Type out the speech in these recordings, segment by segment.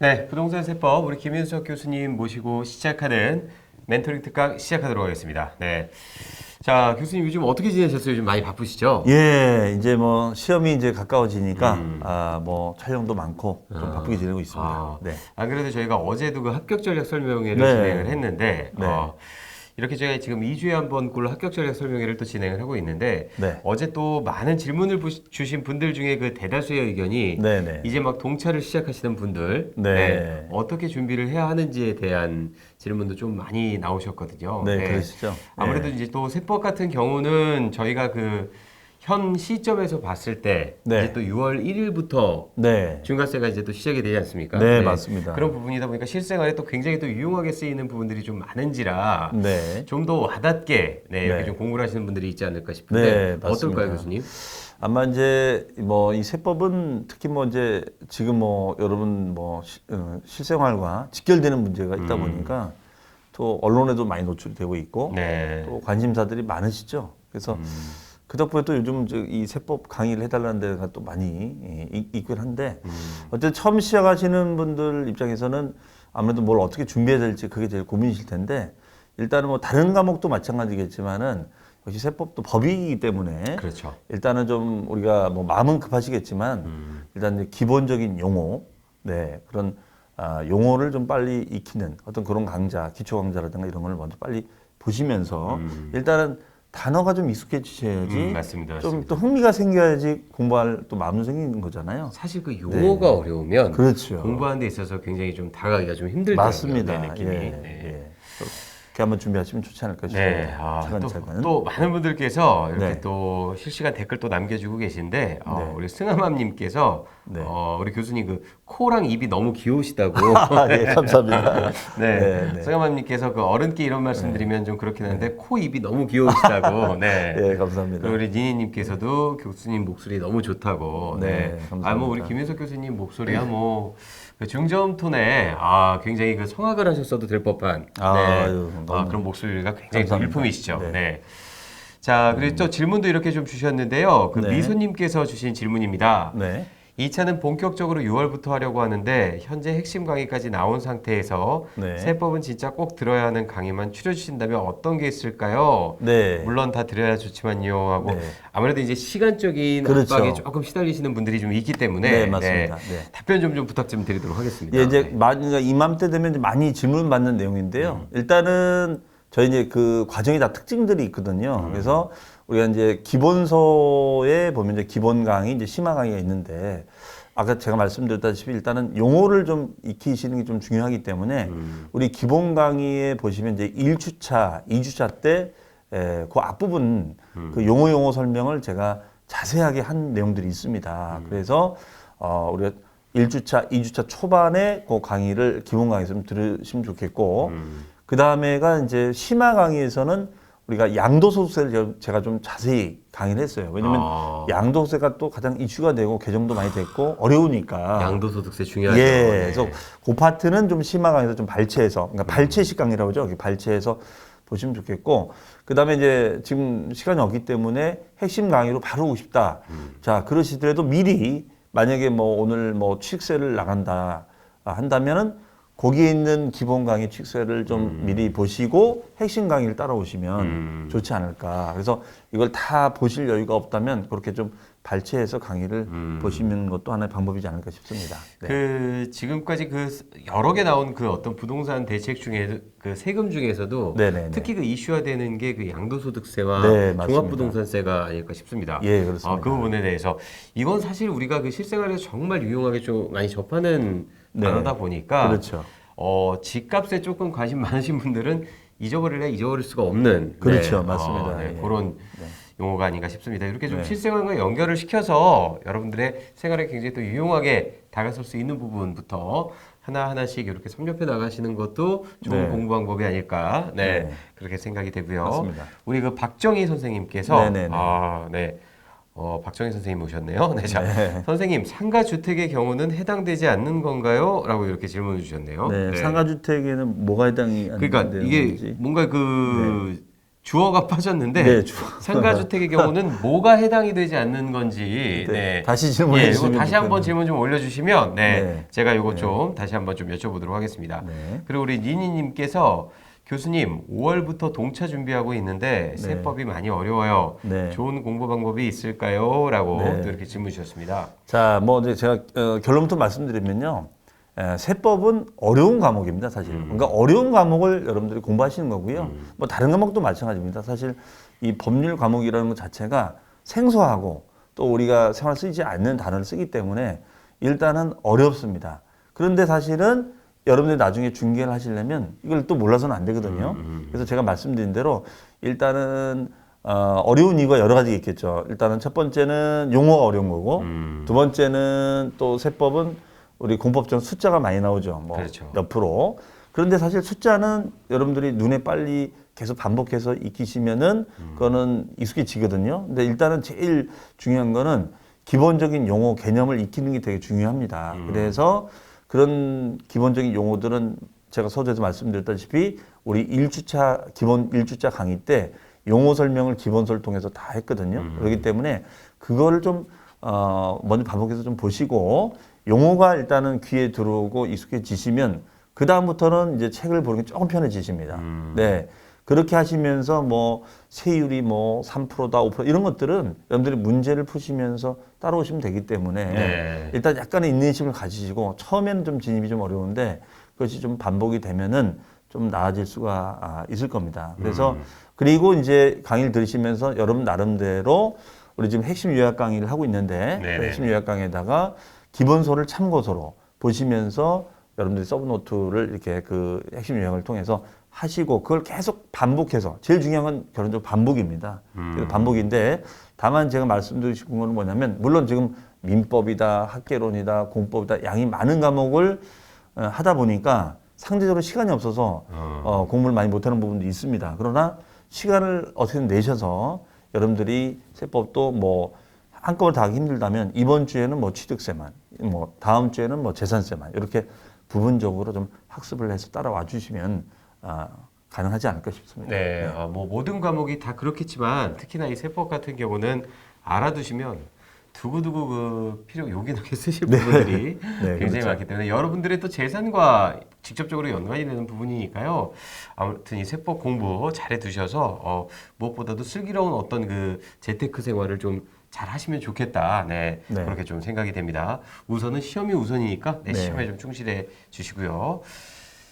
네, 부동산 세법 우리 김윤석 교수님 모시고 시작하는 멘토링 특강 시작하도록 하겠습니다. 네, 자 교수님 요즘 어떻게 지내셨어요? 요즘 많이 바쁘시죠? 예, 이제 뭐 시험이 이제 가까워지니까 뭐 촬영도 많고 좀 바쁘게 지내고 있습니다. 아, 네. 안 그래도 저희가 어제도 그 합격 전략 설명회를 네. 진행을 했는데 네. 이렇게 저희가 지금 2주에 한 번 꼴로 합격 전략 설명회를 또 진행을 하고 있는데 네. 어제 또 많은 질문을 주신 분들 중에 그 대다수의 의견이 네, 네. 이제 막 동차를 시작하시는 분들 네. 어떻게 준비를 해야 하는지에 대한 질문도 좀 많이 나오셨거든요. 네, 그러시죠. 아무래도 예. 이제 또 세법 같은 경우는 저희가 그 현 시점에서 봤을 때 네. 이제 또 6월 1일부터 네. 중과세가 이제 또 시작이 되지 않습니까? 네, 맞습니다. 그런 부분이다 보니까 실생활에 또 굉장히 또 유용하게 쓰이는 부분들이 좀 많은지라 네. 좀 더 와닿게 이렇게 네. 좀 공부를 하시는 분들이 있지 않을까 싶은데 네, 맞습니다. 어떨까요, 교수님? 아마 이제 뭐 이 세법은 특히 뭐 이제 지금 뭐 여러분 뭐 실생활과 직결되는 문제가 있다 보니까 또 언론에도 많이 노출이 되고 있고 네. 또 관심사들이 많으시죠. 그래서 그 덕분에 또 요즘 이 세법 강의를 해달라는 데가 또 많이 있긴 한데 어쨌든 처음 시작하시는 분들 입장에서는 아무래도 뭘 어떻게 준비해야 될지 그게 제일 고민이실 텐데 일단은 뭐 다른 과목도 마찬가지겠지만은 역시 세법도 법이기 때문에 그렇죠. 일단은 좀 우리가 뭐 마음은 급하시겠지만 일단 이제 기본적인 용어, 네 그런 용어를 좀 빨리 익히는 어떤 그런 강좌, 기초 강좌라든가 이런 걸 먼저 빨리 보시면서 일단은 단어가 좀 익숙해지셔야지 맞습니다. 좀 또 흥미가 생겨야지 공부할 또 마음도 생기는 거잖아요. 사실 그 용어가 어려우면 그렇죠. 공부하는 데 있어서 굉장히 좀 다가가기가 좀 힘들더라고요. 맞습니다. 네, 느낌이. 예, 네. 예. 그렇게 한번 준비하시면 좋지 않을까 싶습니다. 네, 차근차근. 또 많은 분들께서 이렇게 네. 또 실시간 댓글 또 남겨주고 계신데 네. 우리 승아맘님께서 네. 우리 교수님 그 코랑 입이 너무 귀여우시다고. 예, 감사합니다. 네, 네, 네. 승아맘님께서 그 어른께 이런 말씀드리면 좀 그렇긴 한데 코 입이 너무 귀여우시다고. 네. 예, 감사합니다. 그리고 우리 니니님께서도 교수님 목소리 너무 좋다고. 네, 감사합니다. 뭐 우리 김윤석 교수님 목소리야 뭐. 그 중저음 톤에 굉장히 그 성악을 하셨어도 될 법한 아유, 너무 그런 목소리가 굉장히 감사합니다. 일품이시죠. 네. 네. 자, 그리고 또 질문도 이렇게 좀 주셨는데요. 그 네. 미소님께서 주신 질문입니다. 네. 2차는 본격적으로 6월부터 하려고 하는데 현재 핵심 강의까지 나온 상태에서 네. 세법은 진짜 꼭 들어야 하는 강의만 추려주신다면 어떤 게 있을까요? 네. 물론 다 들어야 좋지만요 하고 네. 아무래도 이제 시간적인 그렇죠. 압박에 조금 시달리시는 분들이 좀 있기 때문에 네, 맞습니다. 네. 답변 좀 부탁 좀 드리도록 하겠습니다. 예, 이제 네. 그러니까 이맘때 되면 이제 많이 질문 받는 내용인데요. 일단은 저희 이제 그 과정이 다 특징들이 있거든요. 그래서 우리가 이제 기본서에 보면 이제 기본 강의, 이제 심화 강의가 있는데 아까 제가 말씀드렸다시피 일단은 용어를 좀 익히시는 게 좀 중요하기 때문에 우리 기본 강의에 보시면 이제 1주차, 2주차 때 그 앞부분 그 용어 설명을 제가 자세하게 한 내용들이 있습니다. 그래서 우리가 1주차, 2주차 초반에 그 강의를 기본 강의에서 좀 들으시면 좋겠고 그 다음에가 이제 심화 강의에서는 우리가 양도소득세를 제가 좀 자세히 강의를 했어요. 왜냐면 양도세가 또 가장 이슈가 되고 개정도 많이 됐고 어려우니까. 양도소득세 중요하죠. 예. 네. 그래서 그 파트는 좀 심화 강의에서 좀 발췌해서, 그러니까 발췌식 강의라고 하죠. 이렇게 발췌해서 보시면 좋겠고. 그 다음에 이제 지금 시간이 없기 때문에 핵심 강의로 바로 오고 싶다. 자, 그러시더라도 미리 만약에 뭐 오늘 뭐 취득세를 나간다 한다면은 거기에 있는 기본 강의 취득세를 좀 미리 보시고 핵심 강의를 따라오시면 좋지 않을까. 그래서 이걸 다 보실 여유가 없다면 그렇게 좀 발췌해서 강의를 보시는 것도 하나의 방법이지 않을까 싶습니다. 네. 그 지금까지 그 여러 개 나온 그 어떤 부동산 대책 중에 그 세금 중에서도 네네네. 특히 그 이슈화 되는 게 그 양도소득세와 네, 맞습니다. 종합부동산세가 아닐까 싶습니다. 예, 그렇습니다. 그 부분에 대해서 이건 사실 우리가 그 실생활에서 정말 유용하게 좀 많이 접하는 네. 단어다 보니까 그렇죠. 집값에 조금 관심 많으신 분들은 잊어버릴 수가 없는 그렇죠. 맞습니다. 예. 그런 용어가 아닌가 싶습니다. 이렇게 좀 네. 실생활과 연결을 시켜서 여러분들의 생활에 굉장히 또 유용하게 다가설 수 있는 부분부터 하나하나씩 이렇게 섭렵해 나가시는 것도 좋은 네. 공부 방법이 아닐까 네. 그렇게 생각이 되고요. 맞습니다. 우리 그 박정희 선생님께서 네네네. 박정희 선생님 오셨네요. 네, 자, 선생님 상가 주택의 경우는 해당되지 않는 건가요? 라고 이렇게 질문을 주셨네요. 네, 상가주택에는 뭐가 해당이 안 그러니까 되는 이게 건지. 뭔가 그 주어가 빠졌는데 네, 상가주택의 경우는 뭐가 해당이 되지 않는 건지 네. 다시 질문해 이거 주시면 다시 한번 좋겠네요. 질문 좀 올려주시면 네, 네. 제가 이거 네. 좀 다시 한번 좀 여쭤보도록 하겠습니다. 네. 그리고 우리 니니님께서 교수님 5월부터 동차 준비하고 있는데 네. 세법이 많이 어려워요. 네. 좋은 공부 방법이 있을까요? 라고 네. 또 이렇게 질문 주셨습니다. 자, 뭐 이제 제가 결론부터 말씀드리면요. 세법은 어려운 과목입니다, 사실. 그러니까 어려운 과목을 여러분들이 공부하시는 거고요. 뭐 다른 과목도 마찬가지입니다. 사실 이 법률 과목이라는 것 자체가 생소하고 또 우리가 생활 쓰이지 않는 단어를 쓰기 때문에 일단은 어렵습니다. 그런데 사실은 여러분들이 나중에 중개를 하시려면 이걸 또 몰라서는 안 되거든요. 그래서 제가 말씀드린 대로 일단은 어려운 이유가 여러 가지 있겠죠. 일단은 첫 번째는 용어가 어려운 거고 두 번째는 또 세법은 우리 공법처럼 숫자가 많이 나오죠. 뭐 그렇죠. 몇 프로. 그런데 사실 숫자는 여러분들이 눈에 빨리 계속 반복해서 익히시면은 그거는 익숙해지거든요. 근데 일단은 제일 중요한 거는 기본적인 용어 개념을 익히는 게 되게 중요합니다. 그래서 그런 기본적인 용어들은 제가 서두에서 말씀드렸다시피 우리 1주차 기본 1주차 강의 때 용어 설명을 기본서를 통해서 다 했거든요. 그렇기 때문에 그거를 좀 먼저 반복해서 좀 보시고 용어가 일단은 귀에 들어오고 익숙해지시면 그 다음부터는 이제 책을 보는 게 조금 편해지십니다. 네. 그렇게 하시면서 뭐 세율이 뭐 3%다 5% 이런 것들은 여러분들이 문제를 푸시면서 따라오시면 되기 때문에 네. 일단 약간의 인내심을 가지시고 처음에는 좀 진입이 좀 어려운데 그것이 좀 반복이 되면은 좀 나아질 수가 있을 겁니다. 그래서 그리고 이제 강의를 들으시면서 여러분 나름대로 우리 지금 핵심 요약 강의를 하고 있는데 그 네네. 핵심 요약 강의에다가 기본서를 참고서로 보시면서 여러분들이 서브노트를 이렇게 그 핵심 요약을 통해서 하시고 그걸 계속 반복해서 제일 중요한 건 결론적으로 반복입니다. 그래서 반복인데 다만 제가 말씀드리신 건 뭐냐면 물론 지금 민법이다, 학개론이다, 공법이다 양이 많은 과목을 하다 보니까 상대적으로 시간이 없어서 공부를 많이 못하는 부분도 있습니다. 그러나 시간을 어떻게든 내셔서 여러분들이 세법도 뭐 한꺼번에 다 하기 힘들다면 이번 주에는 뭐 취득세만, 뭐 다음 주에는 뭐 재산세만 이렇게 부분적으로 좀 학습을 해서 따라와 주시면 가능하지 않을까 싶습니다. 네, 뭐 모든 과목이 다 그렇겠지만 특히나 이 세법 같은 경우는 알아두시면 두고두고 그 필요 요긴하게 쓰실 부분들이 네, 굉장히 그렇죠. 많기 때문에 여러분들의 또 재산과 직접적으로 연관이 되는 부분이니까요. 아무튼 이 세법 공부 잘해 두셔서 무엇보다도 슬기로운 어떤 그 재테크 생활을 좀 잘 하시면 좋겠다. 네, 네. 그렇게 좀 생각이 됩니다. 우선은 시험이 우선이니까 네, 네. 시험에 좀 충실해 주시고요.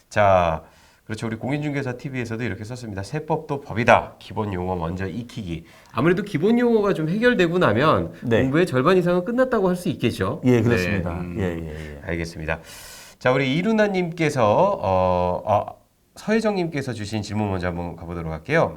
자, 그렇죠. 우리 공인중개사 TV에서도 이렇게 썼습니다. 세법도 법이다. 기본 용어 먼저 익히기. 아무래도 기본 용어가 좀 해결되고 나면 네. 공부의 절반 이상은 끝났다고 할 수 있겠죠. 예, 그렇습니다. 네, 예. 알겠습니다. 자, 우리 이루나님께서 서혜정님께서 주신 질문 먼저 한번 가보도록 할게요.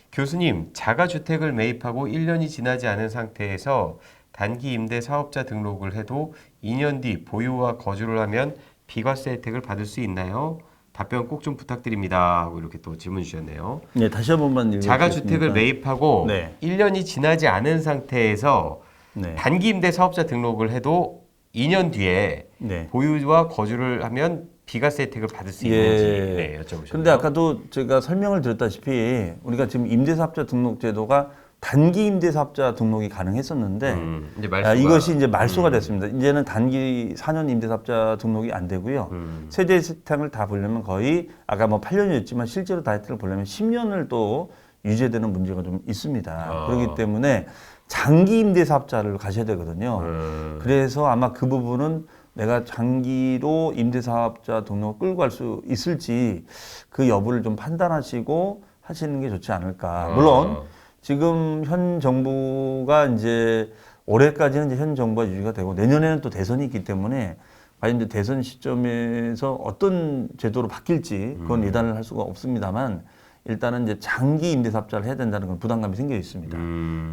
교수님, 자가주택을 매입하고 1년이 지나지 않은 상태에서 단기 임대 사업자 등록을 해도 2년 뒤 보유와 거주를 하면 비과세 혜택을 받을 수 있나요? 답변 꼭 좀 부탁드립니다. 하고 이렇게 또 질문 주셨네요. 네, 다시 한 번만 읽어주시겠습니까? 자가주택을 매입하고 네. 1년이 지나지 않은 상태에서 네. 단기 임대 사업자 등록을 해도 2년 뒤에 네. 보유와 거주를 하면 비과세 혜택을 받을 수 있는지 네, 여쭤보셨네요. 근데 아까도 제가 설명을 드렸다시피 우리가 지금 임대사업자 등록 제도가 단기 임대사업자 등록이 가능했었는데 이제 말수가, 이것이 이제 말소가 됐습니다. 이제는 단기 4년 임대사업자 등록이 안 되고요. 세대 혜택을 다 보려면 거의 아까 뭐 8년이었지만 실제로 다 혜택을 보려면 10년을 또 유지되는 문제가 좀 있습니다. 그렇기 때문에 장기 임대사업자를 가셔야 되거든요. 그래서 아마 그 부분은 내가 장기로 임대사업자 등록을 끌고 갈 수 있을지 그 여부를 좀 판단하시고 하시는 게 좋지 않을까. 물론 지금 현 정부가 이제 올해까지는 이제 현 정부가 유지가 되고 내년에는 또 대선이 있기 때문에 과연 이제 대선 시점에서 어떤 제도로 바뀔지 그건 예단을 할 수가 없습니다만 일단은 이제 장기 임대사업자를 해야 된다는 건 부담감이 생겨 있습니다.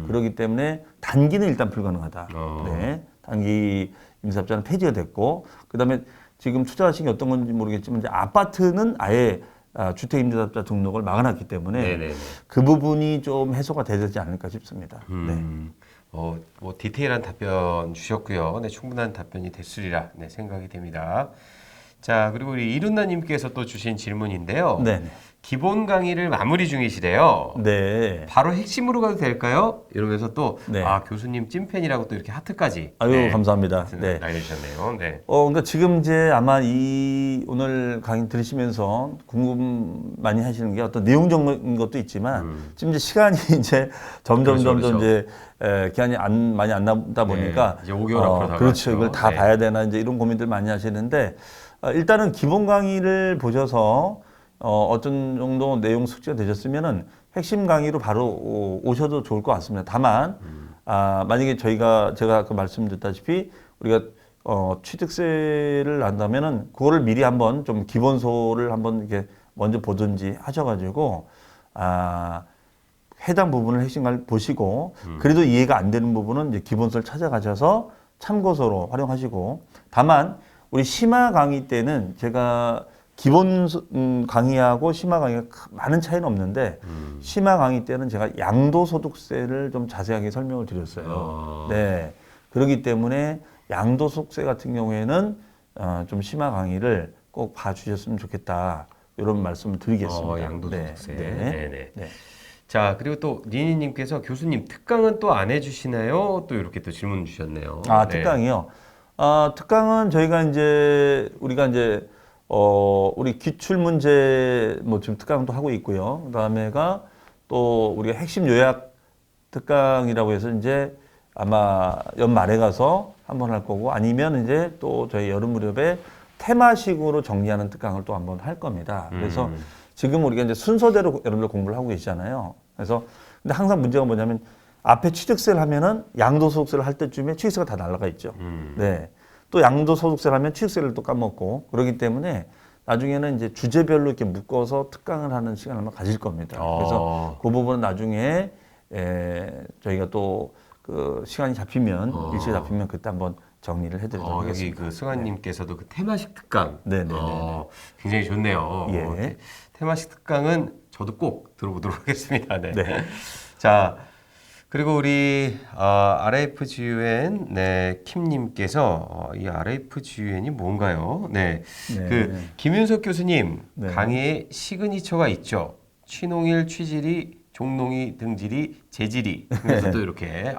그렇기 때문에 단기는 일단 불가능하다. 네, 단기 임대사업자는 폐지가 됐고 그다음에 지금 투자하신 게 어떤 건지 모르겠지만 이제 아파트는 아예 주택 임대사업자 등록을 막아놨기 때문에 네네네. 그 부분이 좀 해소가 되지 않을까 싶습니다. 네. 뭐 디테일한 답변 주셨고요. 네, 충분한 답변이 됐으리라 네, 생각이 됩니다. 자, 그리고 우리 이룬나님께서 또 주신 질문인데요. 네. 기본 강의를 마무리 중이시래요. 네. 바로 핵심으로 가도 될까요? 이러면서 또 네. 교수님 찐팬이라고 또 이렇게 하트까지 아유, 감사합니다. 네. 날려주셨네요. 네. 그러니까 지금 이제 아마 오늘 강의 들으시면서 궁금 많이 하시는 게 어떤 내용적인 것도 있지만 지금 이제 시간이 이제 점점 그렇죠. 이제 기한이 많이 안 남다 보니까 이제 5개월 앞으로 다가왔죠. 그렇죠. 이걸 다 네. 봐야 되나 이제 이런 고민들 많이 하시는데 일단은 기본 강의를 보셔서 어떤 정도 내용 숙지가 되셨으면은 핵심 강의로 바로 오셔도 좋을 것 같습니다. 다만 만약에 제가 아까 말씀드렸다시피 우리가 취득세를 난다면은 그거를 미리 한번 좀 기본소를 한번 이렇게 먼저 보든지 하셔가지고 해당 부분을 핵심 강의를 보시고 그래도 이해가 안 되는 부분은 이제 기본소를 찾아가셔서 참고서로 활용하시고 다만 우리 심화 강의 때는 제가 기본 강의하고 심화 강의가 많은 차이는 없는데 심화 강의 때는 제가 양도소득세를 좀 자세하게 설명을 드렸어요. 네, 그렇기 때문에 양도소득세 같은 경우에는 좀 심화 강의를 꼭 봐주셨으면 좋겠다 이런 말씀을 드리겠습니다. 양도소득세. 네. 네. 자, 그리고 또 니니님께서 교수님 특강은 또 안 해주시나요? 또 이렇게 또 질문 주셨네요. 네. 특강이요. 특강은 저희가 우리가 우리 기출문제 지금 특강도 하고 있고요. 그다음에가 또 우리가 핵심 요약 특강이라고 해서 이제 아마 연말에 가서 한번 할 거고 아니면 이제 또 저희 여름 무렵에 테마식으로 정리하는 특강을 또 한번 할 겁니다. 그래서 지금 우리가 이제 순서대로 여러분들 공부를 하고 계시잖아요. 그래서 근데 항상 문제가 뭐냐면 앞에 취득세를 하면은 양도소득세를 할 때쯤에 취득세가 다 날라가 있죠. 네. 또 양도소득세를 하면 취득세를 또 까먹고 그러기 때문에 나중에는 이제 주제별로 이렇게 묶어서 특강을 하는 시간을 한번 가질 겁니다. 그래서 그 부분은 나중에 저희가 또 그 시간이 잡히면 일시가 잡히면 그때 한번 정리를 해드리도록 하겠습니다. 여기 그 승환님께서도 그 테마식 특강. 네네네. 굉장히 좋네요. 예. 테마식 특강은 저도 꼭 들어보도록 하겠습니다. 네. 네. 자, 그리고 우리 RFGUN 킴님께서 이 RFGUN이 뭔가요? 네. 그 김윤석 교수님 강의에 시그니처가 있죠. 취농일, 취지리, 종농이, 등지리, 재지리. 그래서 또 이렇게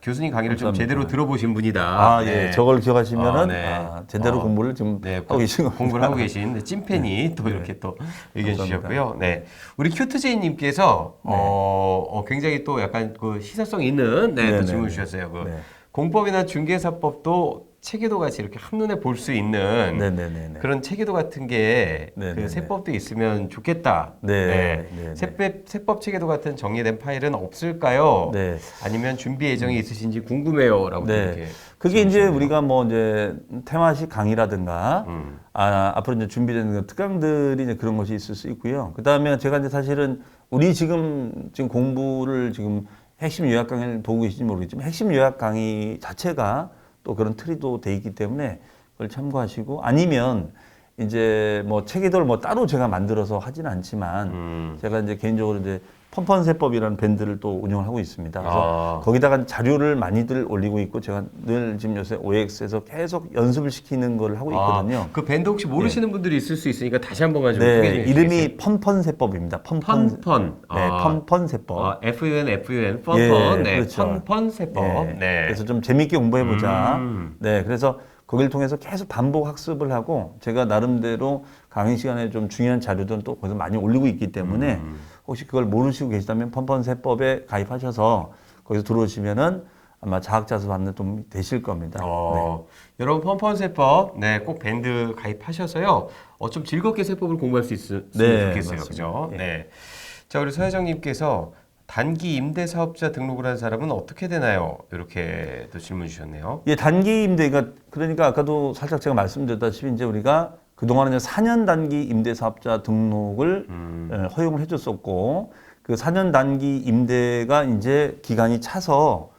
교수님 강의를 좀 제대로 들어보신 분이다. 예. 저걸 기억하시면은 제대로 공부를 지금 하고 계신 겁니다. 공부를 하고 계신 찐팬이 또 이렇게 또 의견 주셨고요. 네. 우리 큐트제이님께서 굉장히 또 약간 그 시사성 있는 또 질문 주셨어요. 공법이나 중개사법도 체계도 같이 이렇게 한눈에 볼 수 있는 그런 체계도 같은 게 그 세법도 있으면 좋겠다. 세법 체계도 같은 정리된 파일은 없을까요? 아니면 준비 예정이 있으신지 궁금해요라고 이렇게. 그게 이제 우리가 이제 테마식 강의라든가 앞으로 이제 준비되는 특강들이 이제 그런 것이 있을 수 있고요. 그다음에 제가 이제 사실은 우리 지금 공부를 핵심 요약 강의를 보고 계신지 모르겠지만 핵심 요약 강의 자체가 또 그런 틀이 또 돼 있기 때문에 그걸 참고하시고 아니면 이제 체계도를 따로 제가 만들어서 하진 않지만 제가 이제 개인적으로 이제 펀펀세법이라는 밴드를 또 운영을 하고 있습니다. 그래서 거기다가 자료를 많이들 올리고 있고 제가 늘 지금 요새 OX에서 계속 연습을 시키는 걸 하고 있거든요. 그 밴드 혹시 모르시는 분들이 있을 수 있으니까 다시 한 번만 좀 소개해 주시겠어요? 이름이 펀펀세법입니다. 펀펀. 펀펀세법. FUN 펀펀. 그렇죠. 펀펀세법. 그래서 좀 재미있게 공부해보자. 그래서 거기를 통해서 계속 반복 학습을 하고 제가 나름대로 강의 시간에 좀 중요한 자료들은 또 거기서 많이 올리고 있기 때문에 혹시 그걸 모르시고 계시다면 펀펀세법에 가입하셔서 거기서 들어오시면은 아마 자학자수 받는 도움이 되실 겁니다. 여러분 펀펀세법 꼭 밴드 가입하셔서요. 좀 즐겁게 세법을 공부할 수 있으면 좋겠어요. 그죠? 자, 우리 서회장님께서 단기 임대 사업자 등록을 한 사람은 어떻게 되나요? 이렇게 또 질문 주셨네요. 단기 임대가 그러니까 아까도 살짝 제가 말씀드렸다시피 이제 우리가 그동안은 4년 단기 임대 사업자 등록을 허용을 해줬었고 그 4년 단기 임대가 이제 기간이 차서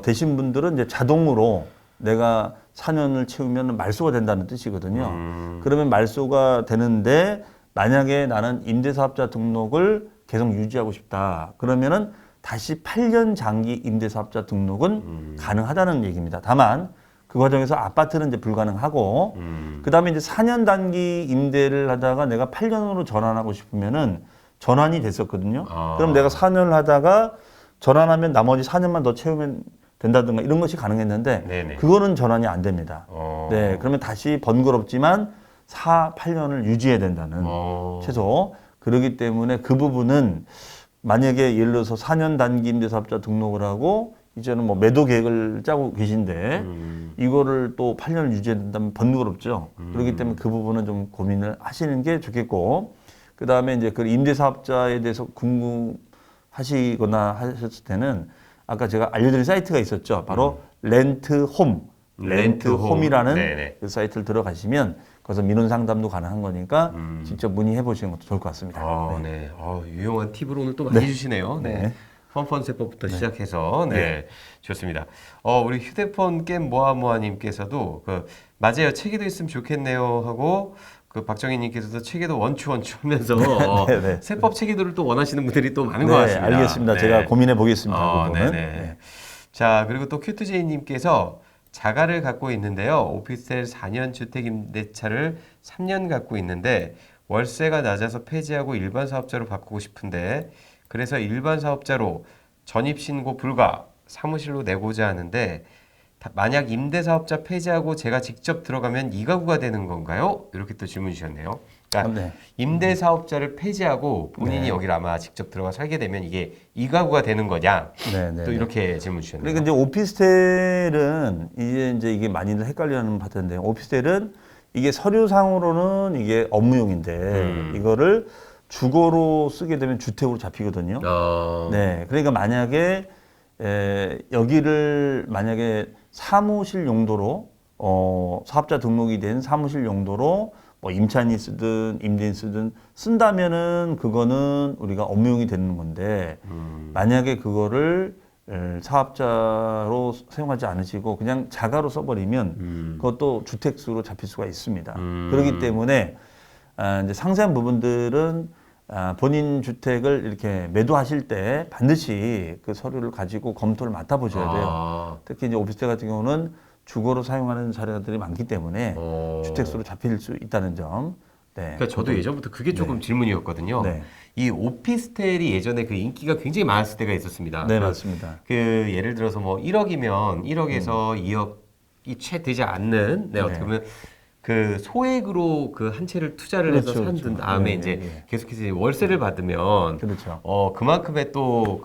되신 분들은 이제 자동으로 내가 4년을 채우면 말소가 된다는 뜻이거든요. 그러면 말소가 되는데 만약에 나는 임대 사업자 등록을 계속 유지하고 싶다. 그러면은 다시 8년 장기 임대 사업자 등록은 가능하다는 얘기입니다. 다만 그 과정에서 아파트는 이제 불가능하고 그다음에 이제 4년 단기 임대를 하다가 내가 8년으로 전환하고 싶으면은 전환이 됐었거든요. 그럼 내가 4년을 하다가 전환하면 나머지 4년만 더 채우면 된다든가 이런 것이 가능했는데 네네. 그거는 전환이 안 됩니다. 네, 그러면 다시 번거롭지만 4, 8년을 유지해야 된다는 최소. 그렇기 때문에 그 부분은 만약에 예를 들어서 4년 단기 임대사업자 등록을 하고 이제는 뭐 매도 계획을 짜고 계신데 이거를 또 8년을 유지해야 된다면 번거롭죠. 그렇기 때문에 그 부분은 좀 고민을 하시는 게 좋겠고 그 다음에 이제 그 임대사업자에 대해서 궁금하시거나 하셨을 때는 아까 제가 알려드린 사이트가 있었죠. 바로 렌트홈. 렌트홈이라는 네네. 그 사이트를 들어가시면 거기서 민원 상담도 가능한 거니까 직접 문의해 보시는 것도 좋을 것 같습니다. 네. 유용한 팁을 오늘 또 많이 주시네요. 네. 네. 펀펀세법부터 시작해서 좋습니다. 우리 휴대폰 게임 모아모아님께서도 맞아요 책에도 있으면 좋겠네요 하고 그 박정희님께서도 책에도 원추 하면서 네. 세법 책에도를 또 원하시는 분들이 또 많은 네, 것 같습니다. 알겠습니다. 네. 제가 고민해 보겠습니다. 그 부분은. 네네. 자 그리고 또 큐트제이님께서 자가를 갖고 있는데요. 오피스텔 4년 주택임대차를 3년 갖고 있는데 월세가 낮아서 폐지하고 일반 사업자로 바꾸고 싶은데 그래서 일반 사업자로 전입신고 불가 사무실로 내고자 하는데 만약 임대사업자 폐지하고 제가 직접 들어가면 이가구가 되는 건가요? 이렇게 또 질문 주셨네요. 그러니까 네. 임대사업자를 폐지하고 본인이 여기를 아마 직접 들어가 살게 되면 이게 이가구가 되는 거냐? 네. 또 이렇게 질문 주셨네요. 그러니까 이제 오피스텔은 이게 많이들 헷갈려하는 파트인데 오피스텔은 이게 서류상으로는 이게 업무용인데 이거를 주거로 쓰게 되면 주택으로 잡히거든요. 네, 그러니까 만약에 여기를 만약에 사무실 용도로 사업자 등록이 된 사무실 용도로 뭐 임차인이 쓰든 임대인 쓰든 쓴다면은 그거는 우리가 업무용이 되는 건데 만약에 그거를 사업자로 사용하지 않으시고 그냥 자가로 써버리면 그것도 주택수로 잡힐 수가 있습니다. 그렇기 때문에 이제 상세한 부분들은 본인 주택을 이렇게 매도하실 때 반드시 그 서류를 가지고 검토를 맡아보셔야 돼요. 특히 이제 오피스텔 같은 경우는 주거로 사용하는 사례들이 많기 때문에 주택수로 잡힐 수 있다는 점. 네. 그러니까 저도 예전부터 그게 조금 질문이었거든요. 네. 이 오피스텔이 예전에 그 인기가 굉장히 많았을 때가 있었습니다. 네, 맞습니다. 그 예를 들어서 뭐 1억이면 1억에서 2억이 채 되지 않는 어떻게 보면 그 소액으로 그 한 채를 투자를 해서 산 다음에 이제 계속해서 이제 월세를 받으면 그렇죠. 그만큼의 또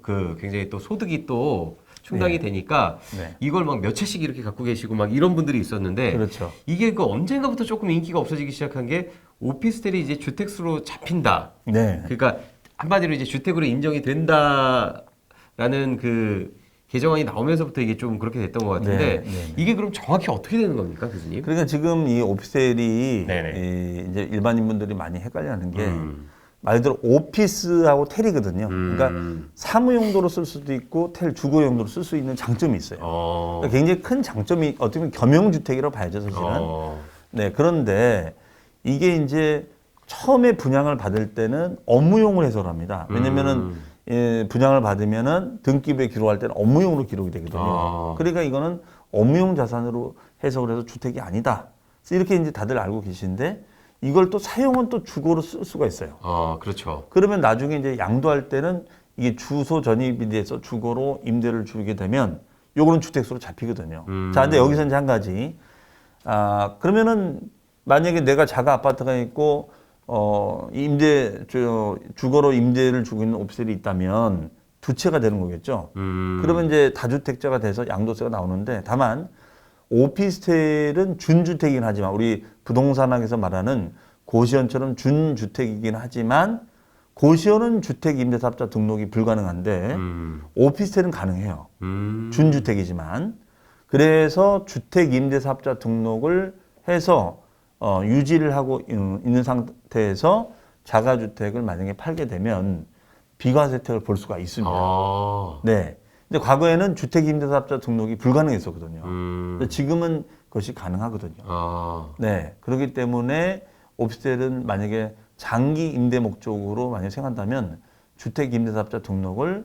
그 굉장히 또 소득이 또 충당이 되니까 이걸 막 몇 채씩 이렇게 갖고 계시고 막 이런 분들이 있었는데 그렇죠. 이게 그 언젠가부터 조금 인기가 없어지기 시작한 게 오피스텔이 이제 주택수로 잡힌다. 네. 그러니까 한마디로 이제 주택으로 인정이 된다라는 그 개정안이 나오면서부터 이게 좀 그렇게 됐던 것 같은데 이게 그럼 정확히 어떻게 되는 겁니까, 교수님? 그러니까 지금 이 오피스텔이 네네. 이제 일반인분들이 많이 헷갈려하는 게 말 그대로 오피스하고 텔이거든요. 그러니까 사무 용도로 쓸 수도 있고 텔 주거 용도로 쓸 수 있는 장점이 있어요. 그러니까 굉장히 큰 장점이 어떻게 보면 겸용주택이라고 봐야죠, 사실은. 네, 그런데 이게 이제 처음에 분양을 받을 때는 업무용을 해석을 합니다. 왜냐면은 분양을 받으면은 등기부에 기록할 때는 업무용으로 기록이 되거든요. 그러니까 이거는 업무용 자산으로 해석을 해서 주택이 아니다. 이렇게 이제 다들 알고 계신데 이걸 또 사용은 또 주거로 쓸 수가 있어요. 그렇죠. 그러면 나중에 이제 양도할 때는 이게 주소 전입이 돼서 주거로 임대를 주게 되면 요거는 주택수로 잡히거든요. 자, 근데 여기서 이제 한 가지. 그러면은 만약에 내가 자가 아파트가 있고 주거로 임대를 주고 있는 오피스텔이 있다면 두 채가 되는 거겠죠. 그러면 이제 다주택자가 돼서 양도세가 나오는데 다만 오피스텔은 준주택이긴 하지만 우리 부동산학에서 말하는 고시원처럼 준주택이긴 하지만 고시원은 주택 임대사업자 등록이 불가능한데 오피스텔은 가능해요. 준주택이지만 그래서 주택 임대사업자 등록을 해서 유지를 하고 있는 상태에서 자가주택을 만약에 팔게 되면 비과세 혜택을 볼 수가 있습니다. 네. 근데 과거에는 주택임대사업자 등록이 불가능했었거든요. 근데 지금은 그것이 가능하거든요. 네. 그렇기 때문에 오피스텔은 만약에 장기 임대 목적으로 만약에 생각한다면 주택임대사업자 등록을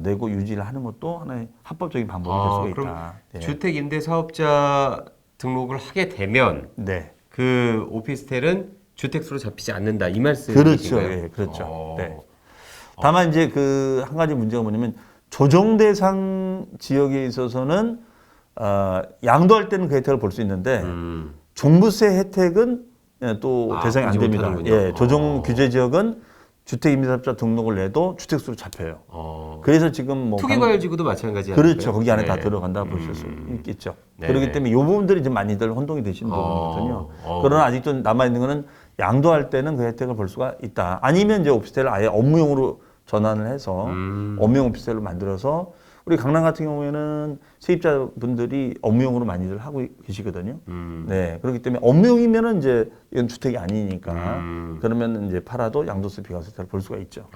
내고 유지를 하는 것도 하나의 합법적인 방법이 될 수가 그럼 있다. 네. 주택임대사업자 등록을 하게 되면 네. 그 오피스텔은 주택수로 잡히지 않는다 이 말씀이신가요? 그렇죠. 예, 그렇죠. 네. 다만 이제 그 한 가지 문제가 뭐냐면 조정 대상 지역에 있어서는 양도할 때는 그 혜택을 볼 수 있는데 종부세 혜택은 또 대상이 안 보지 됩니다. 못하는군요. 예, 조정 규제 지역은 주택임대사업자 등록을 내도 주택수로 잡혀요. 그래서 지금 뭐 투기과열지구도 마찬가지 그렇죠. 거기 안에 네. 다 들어간다 보실 수 있겠죠. 네. 그렇기 때문에 이 부분들이 좀 많이들 혼동이 되시는 부분이거든요. 그러나 아직도 남아 있는 거는 양도할 때는 그 혜택을 볼 수가 있다. 아니면 이제 오피스텔을 아예 업무용으로 전환을 해서 업무용 오피스텔로 만들어서 우리 강남 같은 경우에는 세입자분들이 업무용으로 많이들 하고 계시거든요. 네, 그렇기 때문에 업무용이면은 이제 이건 주택이 아니니까 그러면 이제 팔아도 양도세 비과세를 볼 수가 있죠.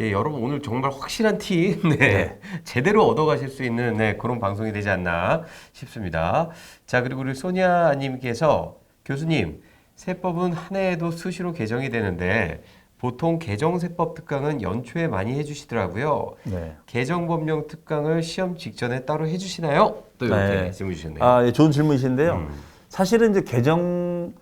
예, 여러분 오늘 정말 확실한 팁, 네, 제대로 얻어가실 수 있는 그런 방송이 되지 않나 싶습니다. 자, 그리고 우리 소니아님께서 교수님, 세법은 한 해에도 수시로 개정이 되는데 보통 개정세법 특강은 연초에 많이 해주시더라고요. 네. 개정법령 특강을 시험 직전에 따로 해주시나요? 또 이렇게 질문 주셨네요. 예, 좋은 질문이신데요. 사실은 이제 개정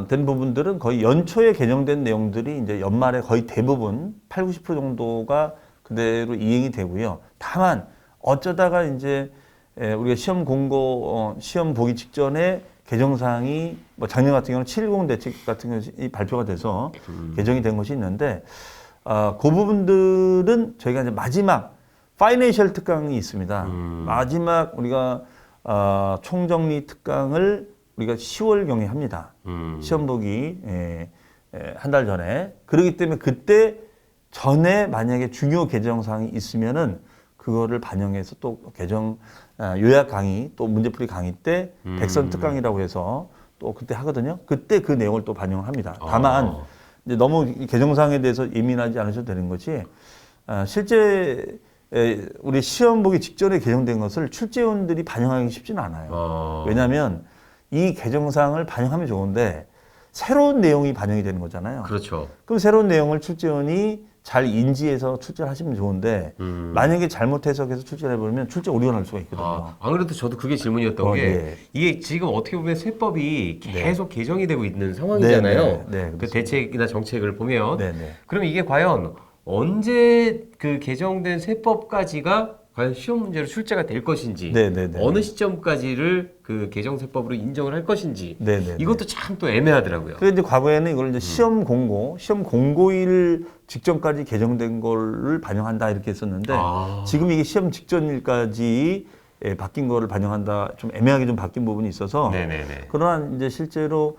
된 부분들은 거의 연초에 개정된 내용들이 이제 연말에 거의 대부분 80, 90% 정도가 그대로 이행이 되고요. 다만 어쩌다가 이제 우리가 시험 공고 시험 보기 직전에 개정사항이 뭐 작년 같은 경우는 710 대책 같은 것이 발표가 돼서 개정이 된 것이 있는데 그 부분들은 저희가 이제 마지막 파이낸셜 특강이 있습니다. 마지막 우리가 총정리 특강을 우리가 10월경에 합니다. 시험 보기 한 달 전에. 그렇기 때문에 그때 전에 만약에 중요 개정사항이 있으면은 그거를 반영해서 또 개정 요약 강의 또 문제풀이 강의 때 백선 특강이라고 해서 또 그때 하거든요. 그때 그 내용을 또 반영을 합니다. 다만 이제 너무 이 개정사항에 대해서 예민하지 않으셔도 되는 것이 실제 우리 시험 보기 직전에 개정된 것을 출제원들이 반영하기 쉽지는 않아요. 왜냐하면 이 개정사항을 반영하면 좋은데 새로운 내용이 반영이 되는 거잖아요. 그렇죠. 그럼 새로운 내용을 출제원이 잘 인지해서 출제를 하시면 좋은데 만약에 잘못 해석해서 출제를 해버리면 출제 오류가 날 수가 있거든요. 안 그래도 저도 그게 질문이었던 게 예. 이게 지금 어떻게 보면 세법이 계속 개정이 되고 있는 상황이잖아요. 네, 그 대책이나 정책을 보면 네. 그럼 이게 과연 언제 그 개정된 세법까지가 과연 시험 문제로 출제가 될 것인지 어느 시점까지를 그 개정세법으로 인정을 할 것인지 이것도 참 또 애매하더라고요. 그런데 이제 과거에는 이걸 이제 시험 공고일 직전까지 개정된 거를 반영한다 이렇게 했었는데 지금 이게 시험 직전일까지 바뀐 거를 반영한다 좀 애매하게 좀 바뀐 부분이 있어서 그러나 이제 실제로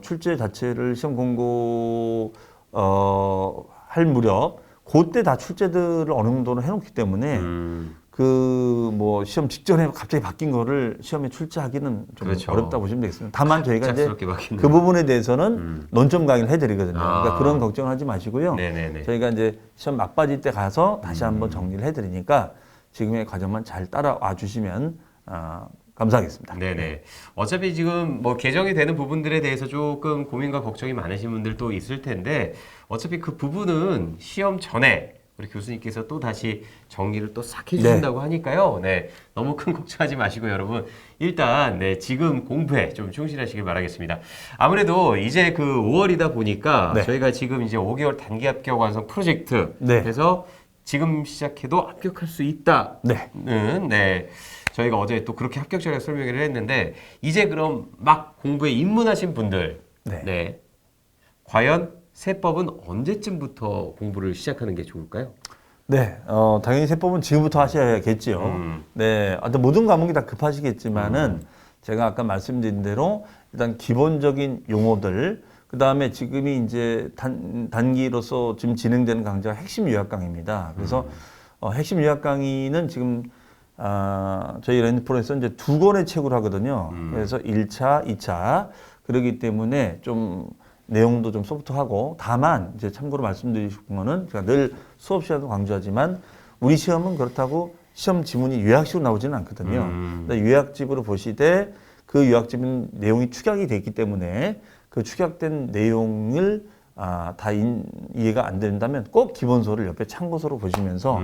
출제 자체를 시험 공고 할 무렵 그때 다 출제들을 어느 정도는 해놓기 때문에 그 뭐 시험 직전에 갑자기 바뀐 거를 시험에 출제하기는 좀 어렵다 보시면 되겠습니다. 다만 저희가 이제 그 부분에 대해서는 논점 강의를 해드리거든요. 그러니까 그런 걱정을 하지 마시고요. 저희가 이제 시험 막바지 때 가서 다시 한번 정리를 해드리니까 지금의 과정만 잘 따라와 주시면 감사하겠습니다. 네네. 어차피 지금 뭐 개정이 되는 부분들에 대해서 조금 고민과 걱정이 많으신 분들도 있을 텐데 어차피 그 부분은 시험 전에 우리 교수님께서 또 다시 정리를 또 싹 해주신다고 하니까요. 네, 너무 큰 걱정하지 마시고 여러분 일단 지금 공부에 좀 충실하시길 바라겠습니다. 아무래도 이제 그 5월이다 보니까 저희가 지금 이제 5개월 단기 합격 완성 프로젝트 해서 지금 시작해도 합격할 수 있다는 저희가 어제 또 그렇게 합격자를 설명을 했는데 이제 그럼 막 공부에 입문하신 분들 과연 세법은 언제쯤부터 공부를 시작하는 게 좋을까요? 당연히 세법은 지금부터 하셔야겠지요. 모든 과목이 다 급하시겠지만은 제가 아까 말씀드린 대로 일단 기본적인 용어들, 그 다음에 지금이 이제 단기로서 지금 진행되는 강좌가 핵심 요약 강의입니다. 그래서 핵심 요약 강의는 지금 저희 랜드프로에서 이제 2권의 책으로 하거든요. 그래서 1차, 2차. 그러기 때문에 좀 내용도 좀 소프트하고 다만 이제 참고로 말씀드리고 거는 제가 늘 수업 시간도 강조하지만 우리 시험은 그렇다고 시험 지문이 요약식으로 나오지는 않거든요. 요약집으로 보시되 그 요약집은 내용이 축약이 돼 있기 때문에 그 축약된 내용을 이해가 안 된다면 꼭 기본서를 옆에 참고서로 보시면서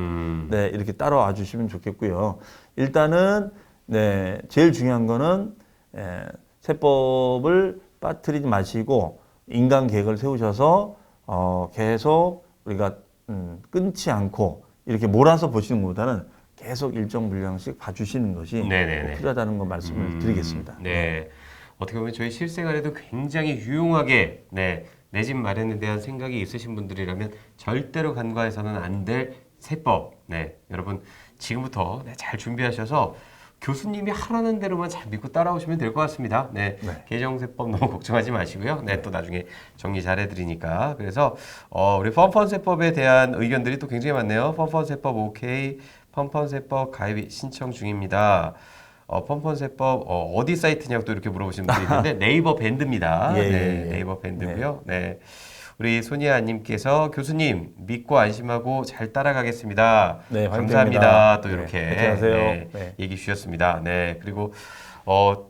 네, 이렇게 따라와 주시면 좋겠고요. 일단은 네, 제일 중요한 거는 세법을 빠뜨리지 마시고 인간 계획을 세우셔서 계속 우리가 끊지 않고 이렇게 몰아서 보시는 것보다는 계속 일정 분량씩 봐주시는 것이 네네네. 필요하다는 거 말씀을 드리겠습니다. 네. 어떻게 보면 저희 실생활에도 굉장히 유용하게 네, 내 집 마련에 대한 생각이 있으신 분들이라면 절대로 간과해서는 안 될 세법. 네, 여러분 지금부터 네, 잘 준비하셔서 교수님이 하라는 대로만 잘 믿고 따라오시면 될 것 같습니다. 네, 네. 개정세법 너무 걱정하지 마시고요. 네, 또 나중에 정리 잘 해드리니까. 그래서 우리 펀펀세법에 대한 의견들이 또 굉장히 많네요. 펀펀세법 오케이, 펀펀세법 가입 신청 중입니다. 펀펀세법 어디 사이트냐고 또 이렇게 물어보시는 분들이 있는데 네이버 밴드입니다. 예, 네, 예. 네이버 밴드고요. 네. 우리 손희아님께서 교수님 믿고 안심하고 잘 따라가겠습니다. 네, 감사합니다. 화이팅입니다. 또 네, 이렇게 화이팅하세요. 네, 네. 얘기 주셨습니다. 네, 그리고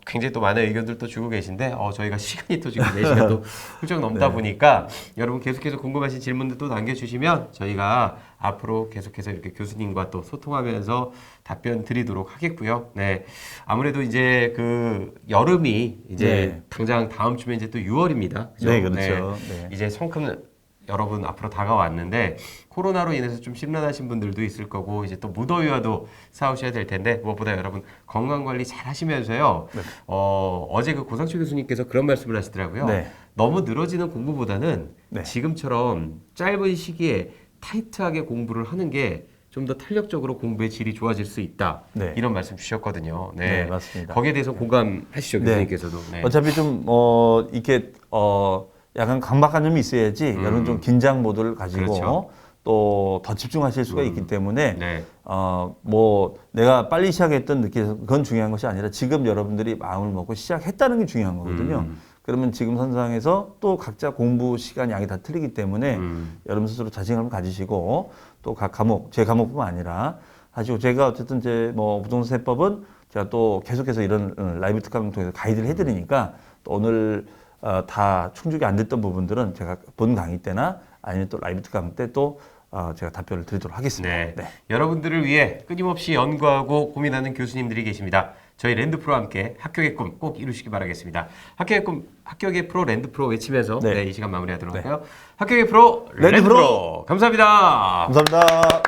굉장히 또 많은 의견들도 주고 계신데 저희가 시간이 또 지금 4시간도 훌쩍 넘다 네. 보니까 여러분 계속해서 궁금하신 질문들 또 남겨주시면 저희가 앞으로 계속해서 이렇게 교수님과 또 소통하면서 답변 드리도록 하겠고요. 네, 아무래도 이제 그 여름이 이제 네. 당장 다음 주면 이제 또 6월입니다. 네, 그렇죠. 네. 이제 성큼 여러분 앞으로 다가왔는데 코로나로 인해서 좀 심란하신 분들도 있을 거고 이제 또 무더위와도 싸우셔야 될 텐데 무엇보다 여러분 건강 관리 잘 하시면서요. 네. 어제 그 고상철 교수님께서 그런 말씀을 하시더라고요. 네. 너무 늘어지는 공부보다는 네. 지금처럼 짧은 시기에 타이트하게 공부를 하는 게 좀 더 탄력적으로 공부의 질이 좋아질 수 있다. 네. 이런 말씀 주셨거든요. 네, 맞습니다. 거기에 대해서 공감하시죠, 네. 교수님께서도. 네. 어차피 좀 이렇게 약간 강박한 점이 있어야지 여러분 좀 긴장 모드를 가지고 그렇죠. 또 더 집중하실 수가 있기 때문에 네. 뭐 내가 빨리 시작했던 느낌에서 그건 중요한 것이 아니라 지금 여러분들이 마음을 먹고 시작했다는 게 중요한 거거든요. 그러면 지금 선상에서 또 각자 공부 시간 양이 다 틀리기 때문에 여러분 스스로 자신감을 가지시고 또 각 과목 제 과목뿐만 아니라 하시고 제가 어쨌든 뭐 부동산 세법은 제가 또 계속해서 이런 라이브 특강을 통해서 가이드를 해드리니까 또 오늘 다 충족이 안 됐던 부분들은 제가 본 강의 때나 아니면 또 라이브 특강 때 또 제가 답변을 드리도록 하겠습니다. 네. 여러분들을 위해 끊임없이 연구하고 고민하는 교수님들이 계십니다. 저희 랜드프로와 함께 합격의 꿈 꼭 이루시기 바라겠습니다. 합격의 꿈, 합격의 프로 랜드프로 외치면서 네. 이 시간 마무리하도록 할까요? 합격의 프로 랜드프로! 랜드프로! 감사합니다. 감사합니다.